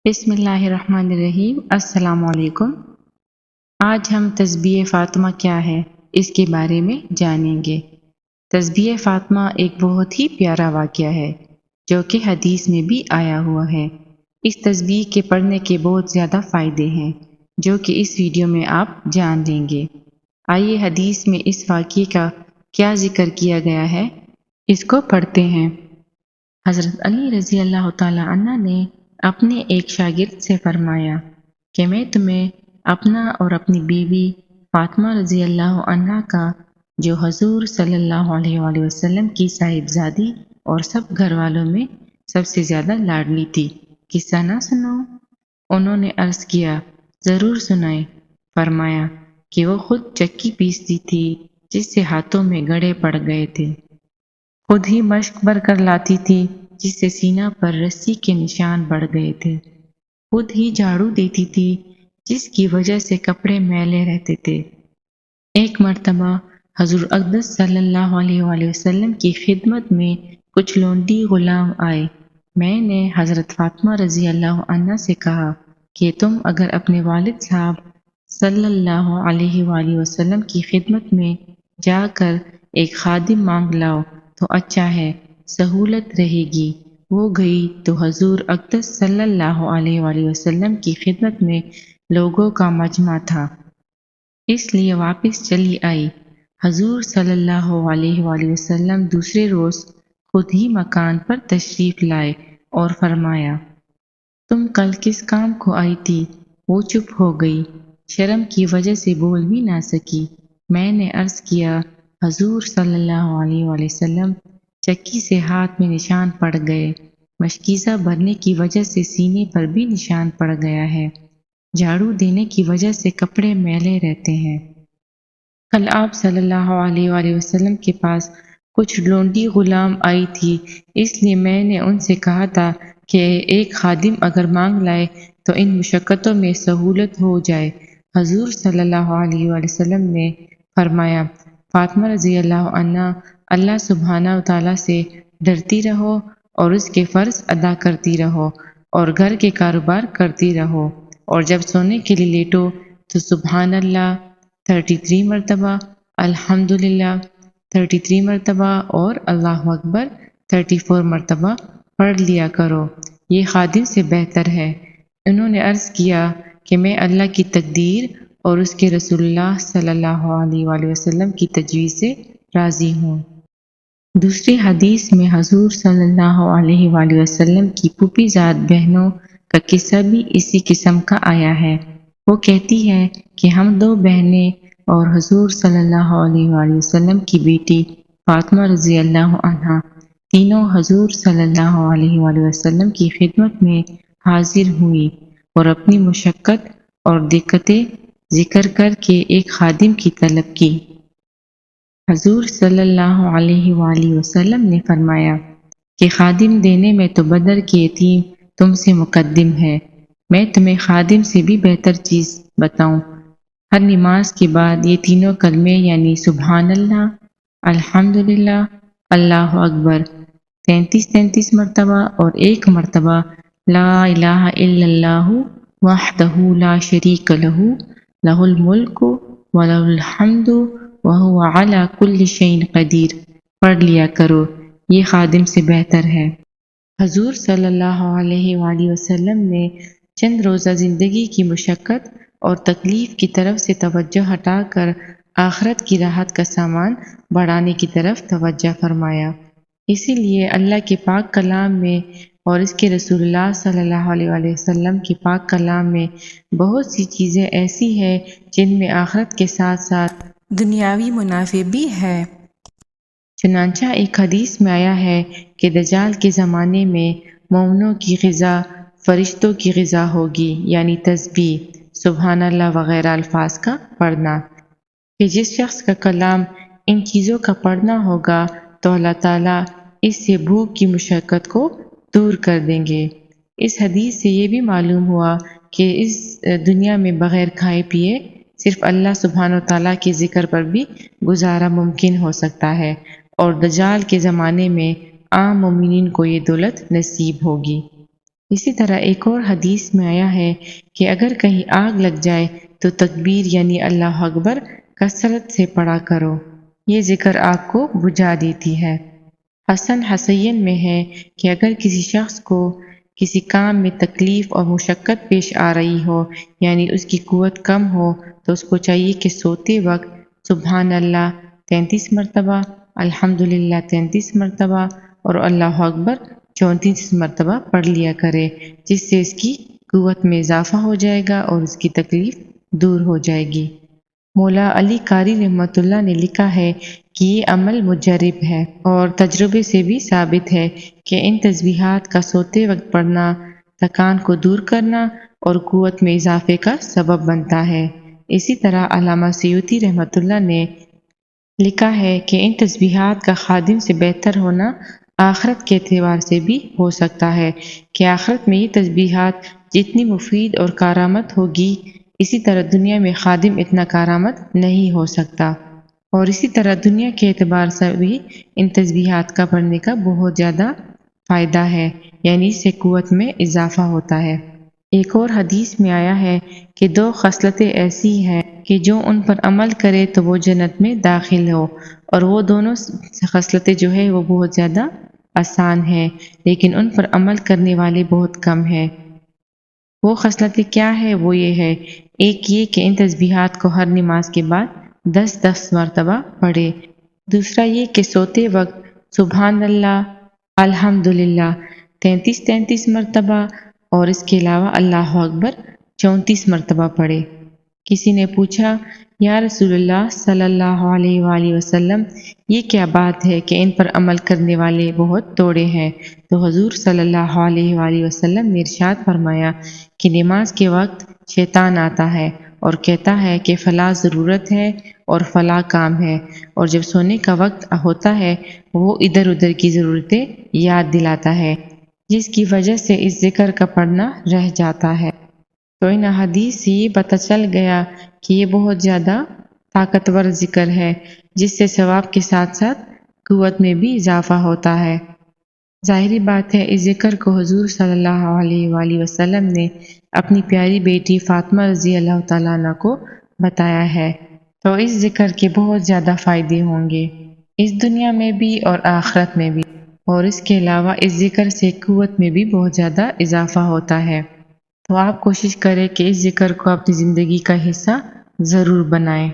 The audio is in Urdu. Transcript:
بسم اللہ الرحمن الرحیم۔ السلام علیکم۔ آج ہم تسبیح فاطمہ کیا ہے اس کے بارے میں جانیں گے۔ تسبیح فاطمہ ایک بہت ہی پیارا واقعہ ہے جو کہ حدیث میں بھی آیا ہوا ہے۔ اس تسبیح کے پڑھنے کے بہت زیادہ فائدے ہیں جو کہ اس ویڈیو میں آپ جان لیں گے۔ آئیے حدیث میں اس واقعے کا کیا ذکر کیا گیا ہے اس کو پڑھتے ہیں۔ حضرت علی رضی اللہ تعالی عنہ نے اپنے ایک شاگرد سے فرمایا کہ میں تمہیں اپنا اور اپنی بیوی فاطمہ رضی اللہ عنہا کا جو حضور صلی اللہ علیہ وآلہ وسلم کی صاحبزادی اور سب گھر والوں میں سب سے زیادہ لاڈلی تھی، قصہ نہ سناؤ؟ انہوں نے عرض کیا ضرور سنائیں۔ فرمایا کہ وہ خود چکی پیستی تھی جس سے ہاتھوں میں گڑے پڑ گئے تھے، خود ہی مشک بھر کر لاتی تھی جس سے سینہ پر رسی کے نشان بڑھ گئے تھے، خود ہی جھاڑو دیتی تھی جس کی وجہ سے کپڑے میلے رہتے تھے۔ ایک مرتبہ حضور اقدس صلی اللہ علیہ وآلہ وسلم کی خدمت میں کچھ لونڈی غلام آئے۔ میں نے حضرت فاطمہ رضی اللہ عنہ سے کہا کہ تم اگر اپنے والد صاحب صلی اللہ علیہ وآلہ وسلم کی خدمت میں جا کر ایک خادم مانگ لاؤ تو اچھا ہے، سہولت رہے گی۔ وہ گئی تو حضور اقدس صلی اللہ علیہ وآلہ وسلم کی خدمت میں لوگوں کا مجمع تھا، اس لیے واپس چلی آئی۔ حضور صلی اللہ علیہ وآلہ وسلم دوسرے روز خود ہی مکان پر تشریف لائے اور فرمایا تم کل کس کام کو آئی تھی؟ وہ چپ ہو گئی، شرم کی وجہ سے بول بھی نہ سکی۔ میں نے عرض کیا حضور صلی اللہ علیہ وآلہ وسلم چکی سے ہاتھ میں نشان پڑ گئے، مشکیزہ بھرنے کی وجہ سے سینے پر بھی نشان پڑ گیا ہے، جھاڑو دینے کی وجہ سے کپڑے میلے رہتے ہیں۔ کل آپ صلی اللہ علیہ وآلہ وسلم کے پاس کچھ لونڈی غلام آئی تھی، اس لیے میں نے ان سے کہا تھا کہ ایک خادم اگر مانگ لائے تو ان مشقتوں میں سہولت ہو جائے۔ حضور صلی اللہ علیہ وآلہ وسلم نے فرمایا فاطمہ رضی اللہ عنہ اللہ سبحانہ وتعالی سے ڈرتی رہو اور اس کے فرض ادا کرتی رہو اور گھر کے کاروبار کرتی رہو، اور جب سونے کے لیے لیٹو تو سبحان اللہ 33 مرتبہ، الحمدللہ 33 مرتبہ اور اللہ اکبر 34 مرتبہ پڑھ لیا کرو، یہ خادم سے بہتر ہے۔ انہوں نے عرض کیا کہ میں اللہ کی تقدیر اور اس کے رسول اللہ صلی اللہ علیہ وآلہ وسلم کی تجویز سے راضی ہوں۔ دوسری حدیث میں حضور صلی اللہ علیہ وآلہ وسلم کی پھوپھی زاد بہنوں کا قصہ بھی اسی قسم کا آیا ہے۔ وہ کہتی ہے کہ ہم دو بہنیں اور حضور صلی اللہ علیہ وآلہ وسلم کی بیٹی فاطمہ رضی اللہ عنہا تینوں حضور صلی اللہ علیہ وآلہ وسلم کی خدمت میں حاضر ہوئی اور اپنی مشقت اور دقتیں ذکر کر کے ایک خادم کی طلب کی۔ حضور صلی اللہ علیہ وآلہ وسلم نے فرمایا کہ خادم دینے میں تو بدر کی یتیم تم سے مقدم ہے، میں تمہیں خادم سے بھی بہتر چیز بتاؤں۔ ہر نماز کے بعد یہ تینوں کلمے یعنی سبحان اللہ، الحمدللہ، اللہ اکبر 33 مرتبہ اور ایک مرتبہ لا الہ الا اللہ وحدہ لا شریک لہ لہ الملک ولہ الحمد وہو علی کل شیء قدیر پڑھ لیا کرو، یہ خادم سے بہتر ہے۔ حضور صلی اللہ علیہ وآلہ وسلم نے چند روزہ زندگی کی مشقت اور تکلیف کی طرف سے توجہ ہٹا کر آخرت کی راحت کا سامان بڑھانے کی طرف توجہ فرمایا۔ اسی لیے اللہ کے پاک کلام میں اور اس کے رسول اللہ صلی اللہ علیہ وآلہ وسلم کے پاک کلام میں بہت سی چیزیں ایسی ہیں جن میں آخرت کے ساتھ ساتھ دنیاوی منافع بھی ہے۔ چنانچہ ایک حدیث میں آیا ہے کہ دجال کے زمانے میں مومنوں کی غذا فرشتوں کی غذا ہوگی، یعنی تسبیح، سبحان اللہ وغیرہ الفاظ کا پڑھنا، کہ جس شخص کا کلام ان چیزوں کا پڑھنا ہوگا تو اللہ تعالیٰ اس سے بھوک کی مشقت کو دور کر دیں گے۔ اس حدیث سے یہ بھی معلوم ہوا کہ اس دنیا میں بغیر کھائے پیے صرف اللہ سبحانہ وتعالیٰ کے ذکر پر بھی گزارا ممکن ہو سکتا ہے، اور دجال کے زمانے میں عام مومنین کو یہ دولت نصیب ہوگی۔ اسی طرح ایک اور حدیث میں آیا ہے کہ اگر کہیں آگ لگ جائے تو تکبیر یعنی اللہ اکبر کثرت سے پڑھا کرو، یہ ذکر آگ کو بجھا دیتی ہے۔ حسن حسین میں ہے کہ اگر کسی شخص کو کسی کام میں تکلیف اور مشقت پیش آ رہی ہو، یعنی اس کی قوت کم ہو، تو اس کو چاہیے کہ سوتے وقت سبحان اللہ 33 مرتبہ، الحمدللہ 33 مرتبہ اور اللہ اکبر 34 مرتبہ پڑھ لیا کرے، جس سے اس کی قوت میں اضافہ ہو جائے گا اور اس کی تکلیف دور ہو جائے گی۔ مولا علی قاری رحمۃ اللہ نے لکھا ہے کہ یہ عمل مجرب ہے اور تجربے سے بھی ثابت ہے کہ ان تسبیحات کا سوتے وقت پڑھنا تھکان کو دور کرنا اور قوت میں اضافے کا سبب بنتا ہے۔ اسی طرح علامہ سیوطی رحمۃ اللہ نے لکھا ہے کہ ان تسبیحات کا خادم سے بہتر ہونا آخرت کے اعتبار سے بھی ہو سکتا ہے کہ آخرت میں یہ تسبیحات جتنی مفید اور کارآمد ہوگی، اسی طرح دنیا میں خادم اتنا کارآمد نہیں ہو سکتا، اور اسی طرح دنیا کے اعتبار سے بھی ان تسبیحات کا پڑھنے کا بہت زیادہ فائدہ ہے، یعنی اس سے قوت میں اضافہ ہوتا ہے۔ ایک اور حدیث میں آیا ہے کہ دو خصلتیں ایسی ہیں کہ جو ان پر عمل کرے تو وہ جنت میں داخل ہو، اور وہ دونوں خصلتیں جو ہے وہ بہت زیادہ آسان ہیں، لیکن ان پر عمل کرنے والے بہت کم ہیں۔ وہ خصلتیں کیا ہے؟ وہ یہ ہے، ایک یہ کہ ان تسبیحات کو ہر نماز کے بعد 10 مرتبہ پڑھے، دوسرا یہ کہ سوتے وقت سبحان اللہ الحمدللہ 33 مرتبہ اور اس کے علاوہ اللہ اکبر 34 مرتبہ پڑھے۔ کسی نے پوچھا، یا رسول اللہ صلی اللہ علیہ وآلہ وسلم، یہ کیا بات ہے کہ ان پر عمل کرنے والے بہت توڑے ہیں؟ تو حضور صلی اللہ علیہ وآلہ وسلم نے ارشاد فرمایا کہ نماز کے وقت شیطان آتا ہے اور کہتا ہے کہ فلاں ضرورت ہے اور فلاں کام ہے، اور جب سونے کا وقت ہوتا ہے وہ ادھر ادھر کی ضرورتیں یاد دلاتا ہے، جس کی وجہ سے اس ذکر کا پڑھنا رہ جاتا ہے۔ تو ان حدیث سے یہ پتہ چل گیا کہ یہ بہت زیادہ طاقتور ذکر ہے، جس سے ثواب کے ساتھ ساتھ قوت میں بھی اضافہ ہوتا ہے۔ ظاہری بات ہے اس ذکر کو حضور صلی اللہ علیہ وآلہ وسلم نے اپنی پیاری بیٹی فاطمہ رضی اللہ تعالیٰ عنہ کو بتایا ہے، تو اس ذکر کے بہت زیادہ فائدے ہوں گے، اس دنیا میں بھی اور آخرت میں بھی، اور اس کے علاوہ اس ذکر سے قوت میں بھی بہت زیادہ اضافہ ہوتا ہے۔ تو آپ کوشش کریں کہ اس ذکر کو اپنی زندگی کا حصہ ضرور بنائیں۔